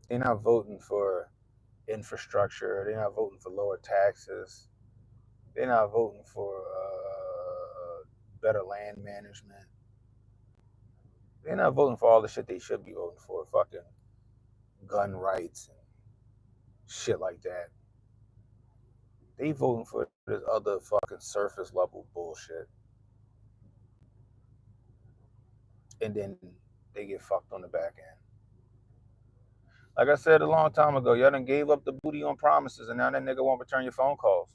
They're not voting for infrastructure. They're not voting for lower taxes. They're not voting for better land management. They're not voting for all the shit they should be voting for. Fucking gun rights and shit like that. They voting for this other fucking surface level bullshit. And then they get fucked on the back end. Like I said a long time ago, y'all done gave up the booty on promises, and now that nigga won't return your phone calls.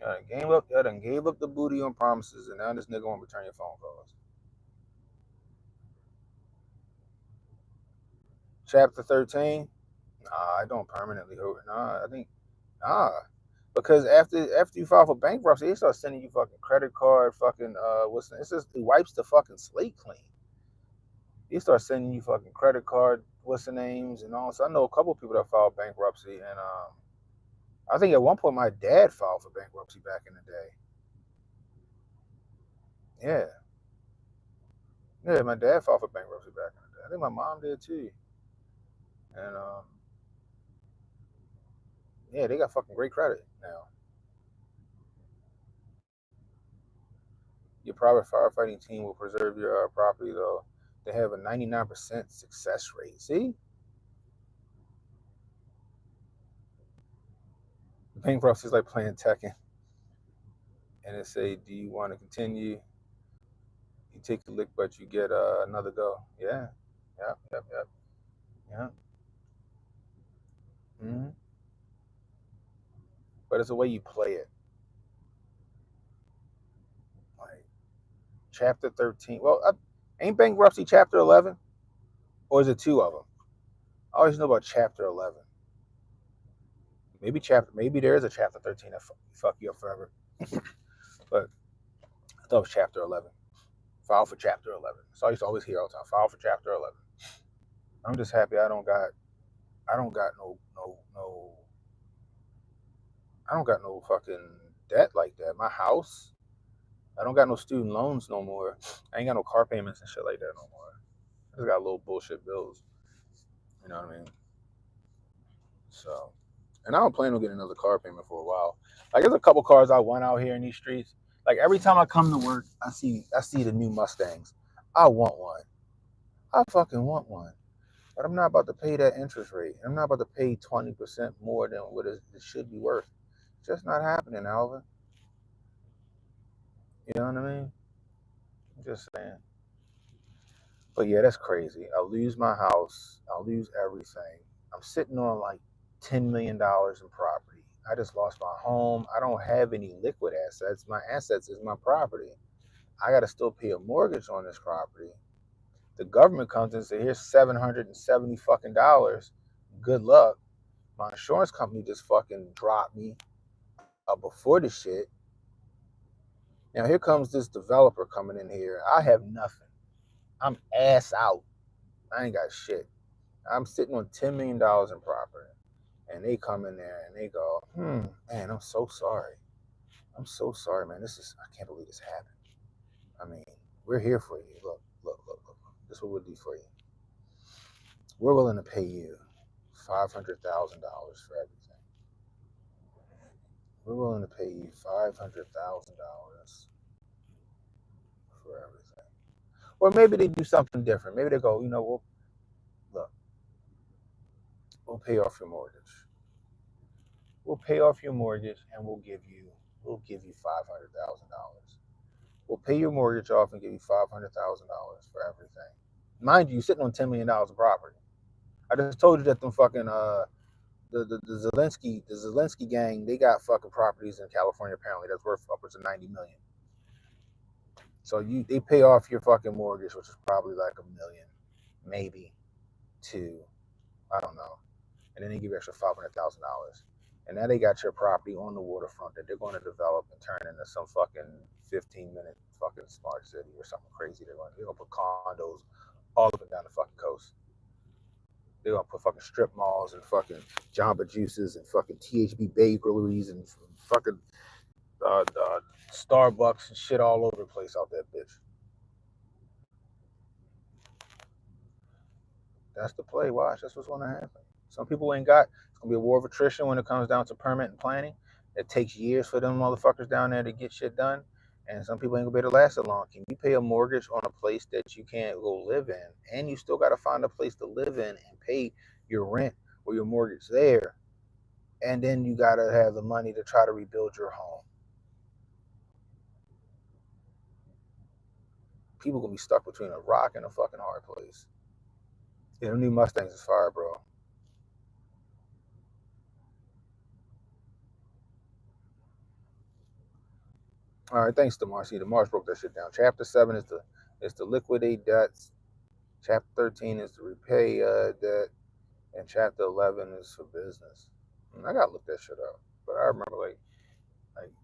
Y'all done gave up the booty on promises, and now this nigga won't return your phone calls. Chapter 13? Nah, I don't permanently hold it. Nah. Because after you file for bankruptcy, they start sending you fucking credit card, fucking it wipes the fucking slate clean. They start sending you fucking credit card, what's the names and all. So I know a couple of people that filed bankruptcy, and I think at one point my dad filed for bankruptcy back in the day. Yeah, my dad filed for bankruptcy back in the day. I think my mom did too. And yeah, they got fucking great credit now. Your private firefighting team will preserve your property, though. They have a 99% success rate. See? Bankruptcy is like playing Tekken. And it say, do you want to continue? You take the lick, but you get another go. Yeah. Yep. Yeah. Mm-hmm. But it's the way you play it. Like, chapter 13. Well, ain't bankruptcy chapter 11? Or is it two of them? I always know about chapter 11. Maybe there is a chapter 13 that fuck you up forever. But I thought it was chapter 11. File for chapter 11. So I used to always hear all the time. File for chapter 11. I'm just happy I don't got no fucking debt like that. My house, I don't got no student loans no more. I ain't got no car payments and shit like that no more. I just got little bullshit bills. You know what I mean? So, and I don't plan on getting another car payment for a while. Like there's a couple cars I want out here in these streets. Like every time I come to work, I see the new Mustangs. I want one. I fucking want one. But I'm not about to pay that interest rate. I'm not about to pay 20% more than what it should be worth. It's just not happening, Alvin. You know what I mean? I'm just saying. But yeah, that's crazy. I'll lose my house. I'll lose everything. I'm sitting on like $10 million in property. I just lost my home. I don't have any liquid assets. My assets is my property. I got to still pay a mortgage on this property. The government comes and says, here's $770 fucking dollars. Good luck. My insurance company just fucking dropped me before the shit. Now here comes this developer coming in here. I have nothing. I'm ass out. I ain't got shit. I'm sitting on $10 million in property. And they come in there and they go, man, I'm so sorry. I'm so sorry, man. I can't believe this happened. I mean, we're here for you. Look. This is what we'll do for you. We're willing to pay you $500,000 for everything. We're willing to pay you $500,000 for everything. Or maybe they do something different. Maybe they go, we'll pay off your mortgage. We'll pay off your mortgage and we'll give you $500,000. We'll pay your mortgage off and give you $500,000 for everything. Mind you, you're sitting on $10 million of property. I just told you that them fucking the Zelensky gang, they got fucking properties in California apparently that's worth upwards of $90 million. So they pay off your fucking mortgage, which is probably like $1 million, maybe two, I don't know, and then they give you extra $500,000. And now they got your property on the waterfront that they're going to develop and turn into some fucking 15-minute fucking smart city or something crazy. They're going to put condos all up and down the fucking coast. They're gonna put fucking strip malls and fucking Jamba Juices and fucking THB bakeries and fucking Starbucks and shit all over the place out that bitch. That's the play. Watch. That's what's gonna happen. Some people ain't got. It's gonna be a war of attrition when it comes down to permit and planning. It takes years for them motherfuckers down there to get shit done, and some people ain't gonna be able to last that long. Can you pay a mortgage on a place that you can't go live in, and you still got to find a place to live in and pay your rent or your mortgage there, and then you got to have the money to try to rebuild your home? People gonna be stuck between a rock and a fucking hard place. Yeah, the new Mustangs is fire, bro. All right, thanks, Demar. See, Demar broke that shit down. Chapter 7 is to liquidate debts. Chapter 13 is to repay debt, and chapter 11 is for business. I gotta look that shit up, but I remember like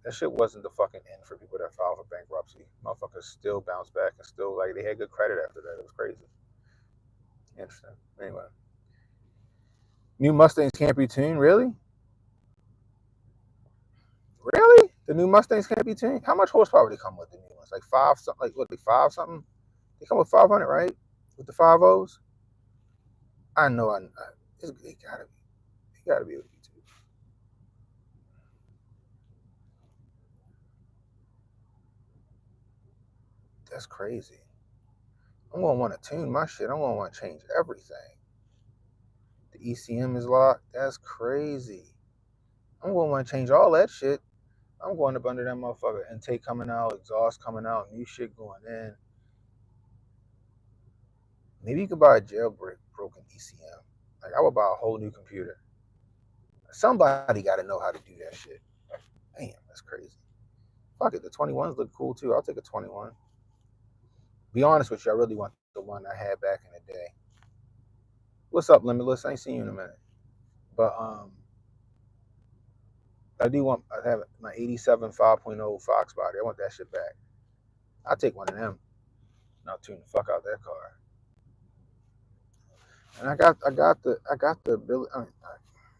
that shit wasn't the fucking end for people that filed for bankruptcy. Motherfuckers still bounced back and still like they had good credit after that. It was crazy. Interesting. Anyway, new Mustangs can't be tuned. Really? Really? The new Mustangs can't be tuned. How much horsepower they come with? The new ones, like five something. Like what? They five something. They come with 500, right? With the 5.0s. I know. It gotta be. It gotta be able to be tuned. That's crazy. I'm gonna want to tune my shit. I'm gonna want to change everything. The ECM is locked. That's crazy. I'm gonna want to change all that shit. I'm going up under that motherfucker. Intake coming out, exhaust coming out, new shit going in. Maybe you could buy a jailbreak broken ECM. Like I would buy a whole new computer. Somebody got to know how to do that shit. Damn, that's crazy. Fuck it. The 21s look cool too. I'll take a 21. Be honest with you, I really want the one I had back in the day. What's up, Limitless? I ain't seen you in a minute. But I do want. I have my 87 5.0 Fox body. I want that shit back. I'll take one of them. And I'll tune the fuck out that car. And I got the ability.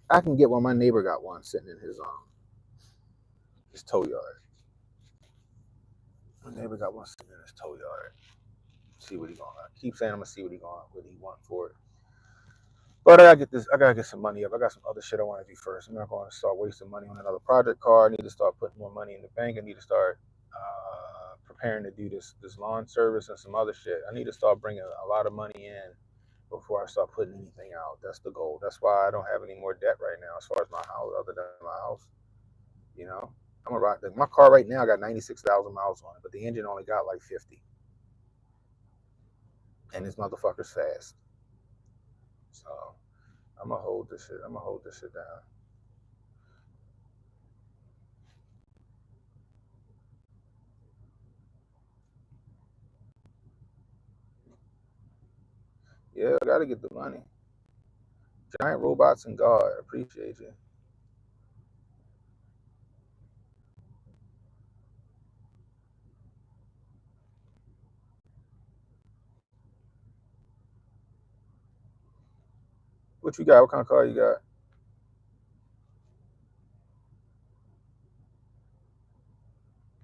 I can get one. My neighbor got one sitting in his tow yard. My neighbor got one sitting in his tow yard. See what he going. I keep saying I'm gonna see what he want for it. But I gotta get this. I gotta get some money up. I got some other shit I want to do first. I'm not going to start wasting money on another project car. I need to start putting more money in the bank. I need to start preparing to do this lawn service and some other shit. I need to start bringing a lot of money in before I start putting anything out. That's the goal. That's why I don't have any more debt right now as far as my house, other than my house. You know, I'm gonna ride my car right now. I got 96,000 miles on it, but the engine only got like 50, and this motherfucker's fast. So I'm gonna hold this shit. I'm gonna hold this shit down. Yeah, I gotta get the money. Giant robots and God, I appreciate you. What you got? What kind of car you got?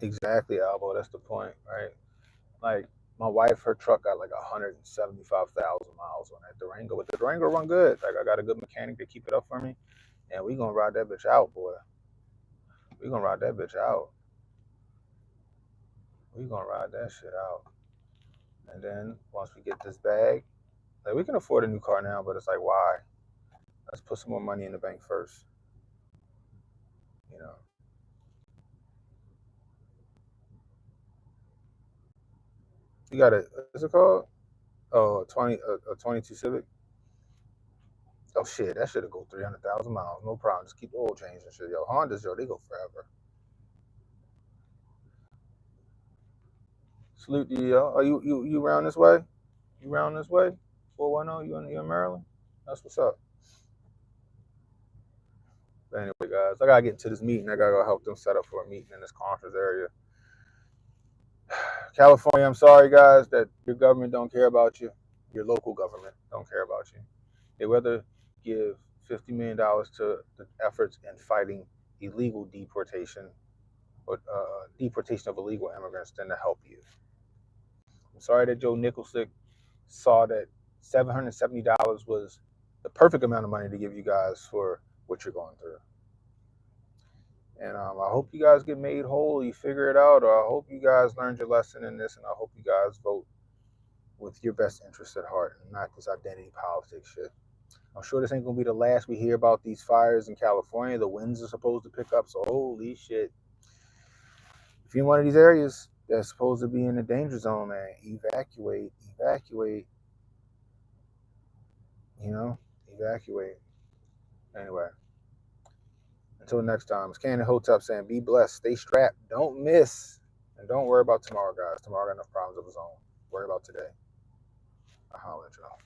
Exactly, Albo. That's the point, right? Like my wife, her truck got like 175,000 miles on that Durango, but the Durango run good. Like I got a good mechanic to keep it up for me, and we gonna ride that bitch out, boy. We gonna ride that bitch out. We gonna ride that shit out. And then once we get this bag, like we can afford a new car now, but it's like why? Let's put some more money in the bank first. You know, you got a what's it called? Oh, 22 Civic. Oh shit, that should have go 300,000 miles, no problem. Just keep the oil change and shit. Yo, Hondas, yo, they go forever. Salute to you, yo. Are you around this way? You around this way? 410. You in Maryland? That's what's up. But anyway, guys, I gotta get into this meeting. I gotta go help them set up for a meeting in this conference area. California, I'm sorry, guys, that your government don't care about you. Your local government don't care about you. They'd rather give $50 million to the efforts in fighting illegal deportation or deportation of illegal immigrants than to help you. I'm sorry that Joe Nicholson saw that $770 was the perfect amount of money to give you guys for what you're going through. And I hope you guys get made whole, you figure it out, or I hope you guys learned your lesson in this, and I hope you guys vote with your best interest at heart and not this identity politics shit. I'm sure this ain't gonna be the last we hear about these fires in California. The winds are supposed to pick up, so holy shit. If you're in one of these areas that's supposed to be in the danger zone, man, evacuate. You know, evacuate. Anyway, until next time, it's Cannon Hotep saying, be blessed, stay strapped, don't miss, and don't worry about tomorrow, guys. Tomorrow got enough problems of its own. Worry about today. I'll holler at y'all.